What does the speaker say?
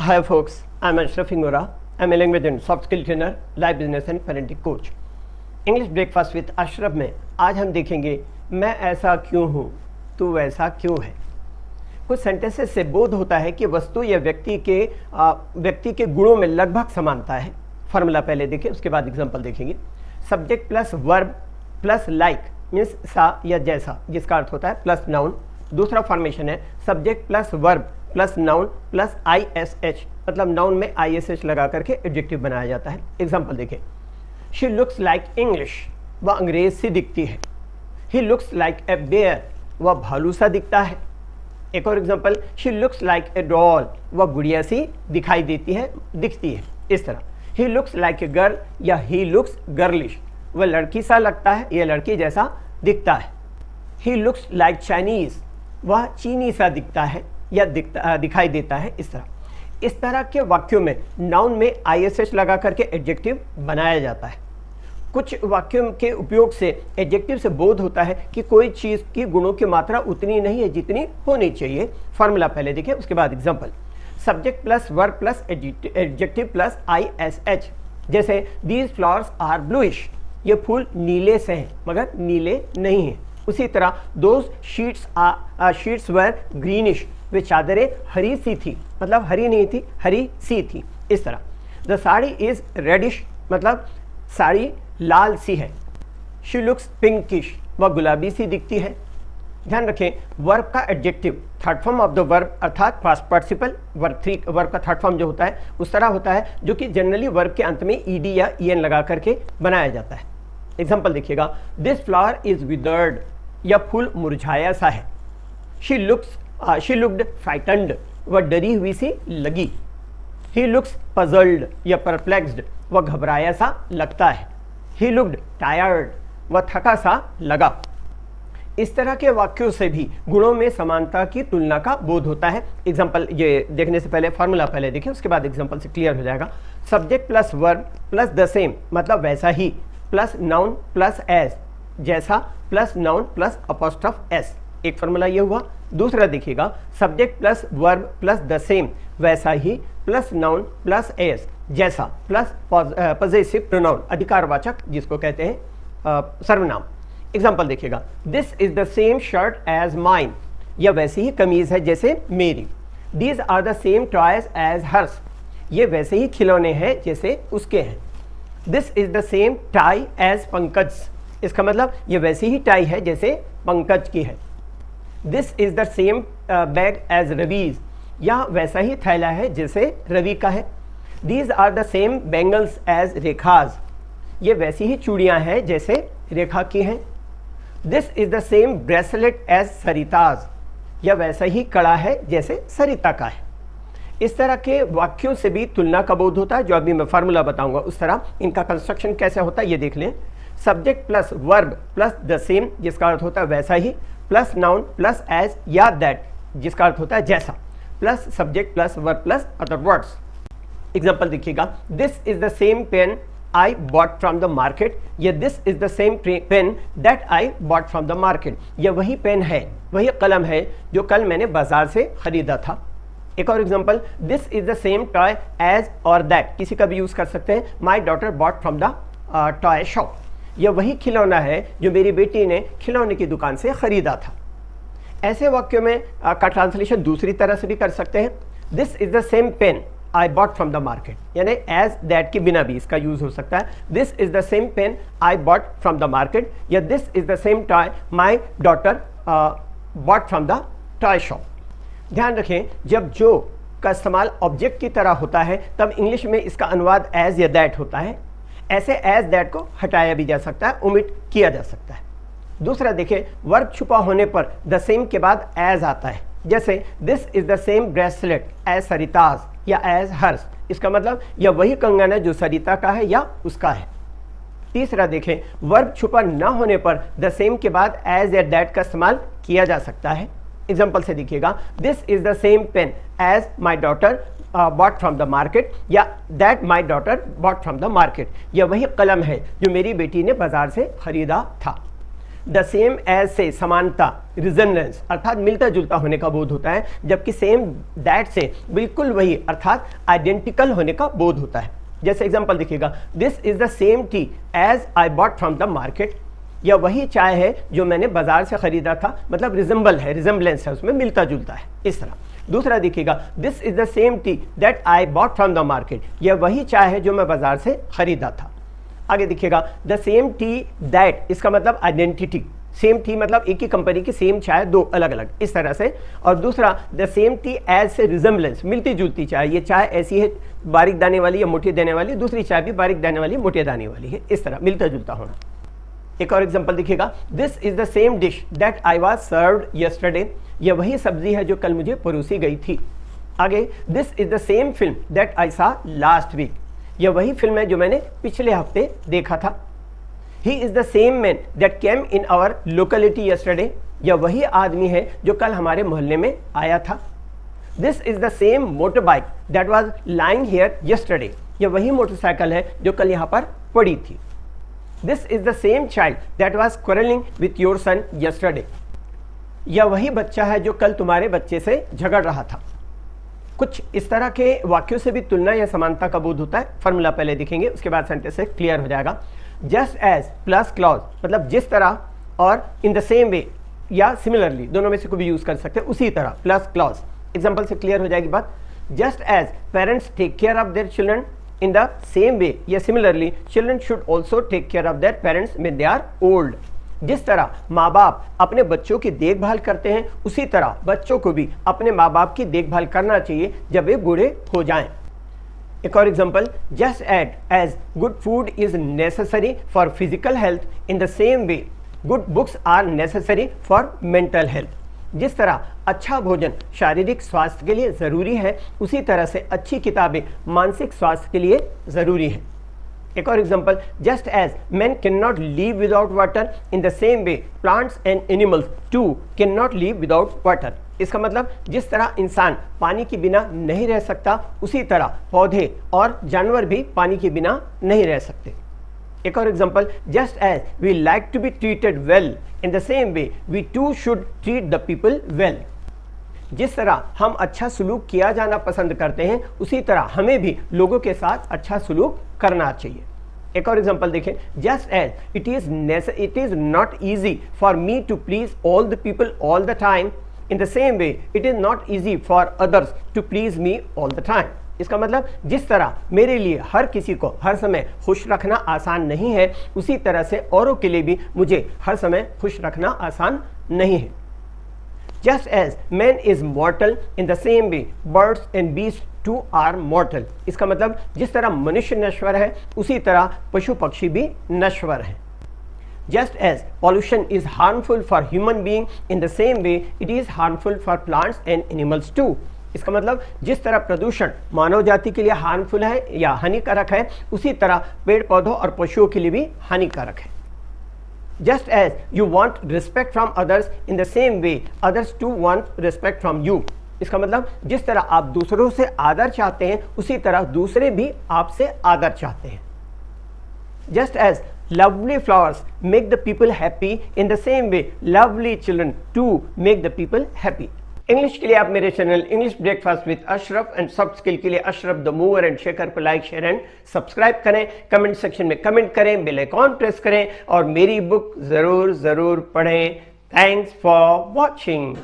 Hi folks, I'm Ashraf Ingora. I'm a language and soft skill trainer, life business and parenting coach. English breakfast with Ashraf में आज हम देखेंगे मैं ऐसा क्यों हूँ, तू वैसा क्यों है। कुछ सेंटेंसेस से बोध होता है कि वस्तु या व्यक्ति के गुणों में लगभग समानता है। फार्मूला पहले देखें, उसके बाद एग्जांपल देखेंगे। Subject plus verb plus like means सा या जैसा, जिसका अर्थ होता है प्लस नाउन। दूसरा फॉर्मेशन है subject plus verb plus noun plus ISH, मतलब नाउन में ISH लगा करके एडजेक्टिव बनाया जाता है। एग्जांपल देखें, शी लुक्स लाइक इंग्लिश, वह अंग्रेज सी दिखती है। He looks like a bear, वह भालू सा दिखता है। एक और example, she looks like a doll, वह गुड़िया सी दिखाई दिखती है। इस तरह he looks like a girl या ही लुक्स गर्लिश, वह लड़की सा लगता है या लड़की जैसा दिखता है। ही लुक्स लाइक चाइनीज, वह चीनी सा दिखता है या दिखाई देता है। इस तरह के वाक्यों में नाउन में ISH लगा करके एडजेक्टिव बनाया जाता है। कुछ वाक्यों के उपयोग से एडजेक्टिव से बोध होता है कि कोई चीज़ की गुणों की मात्रा उतनी नहीं है जितनी होनी चाहिए। फार्मूला पहले देखें, उसके बाद example. Subject plus verb plus adjective plus ISH, जैसे दीज फ्लावर्स आर ब्लूइश, ये फूल नीले से हैं मगर नीले नहीं हैं। उसी तरह दोज शीट्स वर ग्रीनिश, वे चादरें हरी सी थी, मतलब हरी नहीं थी, हरी सी थी। इस तरह द साड़ी इज रेडिश, मतलब साड़ी लाल सी है। शी लुक्स पिंकिश, वह गुलाबी सी दिखती है। ध्यान रखें, वर्ब का adjective third form of the verb अर्थात पास्ट पार्टिसिपल वर्ब का थर्ड फॉर्म जो होता है उस तरह होता है जो कि जनरली वर्ब के अंत में ED या EN लगा करके बनाया जाता है। एग्जाम्पल देखिएगा, दिस फ्लावर इज विदर्ड, यह फूल मुरझाया सा है। शी लुक्ड फ्राइटन्ड, वह डरी हुई सी लगी। ही लुक्स पजल्ड या परप्लेक्स्ड, वह घबराया सा लगता है। ही लुक्ड टायर्ड, वह थका सा लगा। इस तरह के वाक्यों से भी गुणों में समानता की तुलना का बोध होता है। एग्जाम्पल ये देखने से पहले फार्मूला पहले देखें, उसके बाद एग्जाम्पल से क्लियर हो जाएगा। Subject plus verb plus the same, मतलब वैसा ही, प्लस नाउन प्लस एज, जैसा plus noun plus apostrophe S, एक फार्मूला ये हुआ। दूसरा देखिएगा, subject plus verb plus the same, वैसा ही, प्लस नाउन प्लस एस, जैसा, प्लस पॉजेसिव प्रोनाउन, अधिकारवाचक जिसको कहते हैं सर्वनाम। एग्जाम्पल देखिएगा, this is the same shirt as mine, यह वैसी ही कमीज है जैसे मेरी। These are the same toys as hers, ये वैसे ही खिलौने हैं जैसे उसके हैं। This is the same tie as Pankaj, इसका मतलब ये वैसी ही टाई है जैसे पंकज की है। This is the same bag as Ravi's, यह वैसा ही थैला है जैसे रवि का है। These are the same bangles as Rekha's, ये वैसी ही चूड़ियाँ हैं जैसे रेखा की हैं। This is the same bracelet as Sarita's, यह वैसा ही कड़ा है जैसे सरिता का है। इस तरह के वाक्यों से भी तुलना का बोध होता है, जो अभी मैं फार्मूला बताऊंगा उस तरह इनका कंस्ट्रक्शन कैसे होता है ये देख लें। Subject plus verb plus the same, जिसका अर्थ होता है वैसा ही, प्लस नाउन प्लस एज या दैट, जिसका अर्थ होता है जैसा, plus subject plus verb plus other words. Example देखिएगा, this is the same pen I bought from the market, या this is the same pen that I bought from the market, यह वही पेन है, वही कलम है जो कल मैंने बाजार से खरीदा था। एक और example, this is the same toy as और दैट, किसी का भी यूज कर सकते हैं। My daughter bought from the toy shop, यह वही खिलौना है जो मेरी बेटी ने खिलौने की दुकान से खरीदा था। ऐसे वाक्यों में का ट्रांसलेशन दूसरी तरह से भी कर सकते हैं। This is the same pen I bought from the market, यानी एज दैट के बिना भी इसका यूज हो सकता है। This is the same pen I bought from the market, या this is the same toy my daughter bought from the toy shop. ध्यान रखें, जब जो का इस्तेमाल ऑब्जेक्ट की तरह होता है तब इंग्लिश में इसका अनुवाद एज या दैट होता है। ऐसे एज दैट को हटाया भी जा सकता है, ओमिट किया जा सकता है। दूसरा देखें, वर्ब छुपा होने पर द सेम के बाद एज आता है, जैसे this is the same bracelet as Sarita's या एज हर्स, इसका मतलब यह वही कंगन है जो सरिता का है या उसका है। तीसरा देखें, वर्ब छुपा न होने पर द सेम के बाद एज या दैट का इस्तेमाल किया जा सकता है। एग्जाम्पल से देखिएगा, this is the same pen as my daughter bought from the market, या that my daughter bought from the market, यह वही कलम है जो मेरी बेटी ने बाजार से खरीदा था। द सेम एज से समानता, रिजेम्बलेंस अर्थात मिलता जुलता होने का बोध होता है, जबकि सेम दैट से बिल्कुल वही अर्थात आइडेंटिकल होने का बोध होता है। जैसे एग्जांपल देखिएगा, this is the same tea as I bought from the market, या वही चाय है जो मैंने बाजार से खरीदा था, मतलब रिजेंबल है, रिजेम्बलेंस है, उसमें मिलता जुलता है, इस तरह। दूसरा देखिएगा, this is the same T that I bought from the market, यह वही चाय है जो मैं बाजार से खरीदा था। आगे देखिएगा, द सेम टी दैट, इसका मतलब आइडेंटिटी, सेम टी मतलब एक ही कंपनी की सेम चाय दो अलग अलग, इस तरह से। और दूसरा द सेम टी एज से रिजेम्बलेंस, मिलती जुलती चाय, ये चाय ऐसी है बारीक दाने वाली या मोटे दाने वाली, दूसरी चाय भी बारीक दाने वाली मोटे दाने वाली है, इस तरह मिलता जुलता होना। एक और एग्जांपल देखिएगा, this is the same dish that I was served yesterday, यह वही सब्जी है जो कल मुझे परोसी गई थी। आगे, this is the same film that I सा लास्ट वीक, यह वही फिल्म है जो मैंने पिछले हफ्ते देखा था। He is the same man that came in our locality yesterday, यह वही आदमी है जो कल हमारे मोहल्ले में आया था। This is the same motor bike that was lying here yesterday, यह वही मोटरसाइकिल है जो कल यहाँ पर पड़ी थी। This is the same child that was quarrelling with your son yesterday, यह वही बच्चा है जो कल तुम्हारे बच्चे से झगड़ रहा था। कुछ इस तरह के वाक्यों से भी तुलना या समानता का बोध होता है। फॉर्मूला पहले देखेंगे, उसके बाद सेंटेंस से क्लियर हो जाएगा। जस्ट एज प्लस क्लॉज मतलब जिस तरह, और इन द सेम वे या सिमिलरली, दोनों में से कोई भी यूज कर सकते हैं, उसी तरह प्लस क्लॉज। एग्जाम्पल से क्लियर हो जाएगी बात। Just as parents take care of their children, in the same way या similarly children should also take care of their parents when they are old. जिस तरह माँ बाप अपने बच्चों की देखभाल करते हैं, उसी तरह बच्चों को भी अपने माँ बाप की देखभाल करना चाहिए जब वे बूढ़े हो जाएं। एक और example, just as good food is necessary for physical health, in the same way good books are necessary for mental health. जिस तरह अच्छा भोजन शारीरिक स्वास्थ्य के लिए ज़रूरी है, उसी तरह से अच्छी किताबें मानसिक स्वास्थ्य के लिए ज़रूरी हैं। एक और example, just as man can not live without water, in the same way plants and animals too can not live without water. इसका मतलब जिस तरह इंसान पानी के बिना नहीं रह सकता, उसी तरह पौधे और जानवर भी पानी के बिना नहीं रह सकते। एक और example, just as we like to be treated well, in the same way we too should treat the people well. जिस तरह हम अच्छा सलूक किया जाना पसंद करते हैं, उसी तरह हमें भी लोगों के साथ अच्छा सलूक करना चाहिए। एक और एग्जांपल देखें, just as it is not easy for me to please all the people all the time, in the same way it is not easy for others to please me all the time. इसका मतलब जिस तरह मेरे लिए हर किसी को हर समय खुश रखना आसान नहीं है, उसी तरह से औरों के लिए भी मुझे हर समय खुश रखना आसान नहीं है। Just as man is mortal, in the same way birds and beast too are mortal. इसका मतलब जिस तरह मनुष्य नश्वर है, उसी तरह पशु पक्षी भी नश्वर हैं। Just as pollution is harmful for human being, in the same way it is harmful for plants and animals too. इसका मतलब जिस तरह प्रदूषण मानव जाति के लिए हार्मफुल है या हानिकारक है, उसी तरह पेड़ पौधों और पशुओं के लिए भी हानिकारक है। Just as you want respect from others, in the same way others too want respect from you. इसका मतलब जिस तरह आप दूसरों से आदर चाहते हैं, उसी तरह दूसरे भी आपसे आदर चाहते हैं। Just as lovely flowers make the people happy, in the same way lovely children too make the people happy. English के लिए आप मेरे channel English breakfast with Ashraf and soft skill के लिए Ashraf the mover and shaker पर like share and subscribe करें। Comment section में comment करें, बेल आइकॉन प्रेस करें और मेरी बुक जरूर पढ़ें। Thanks for watching.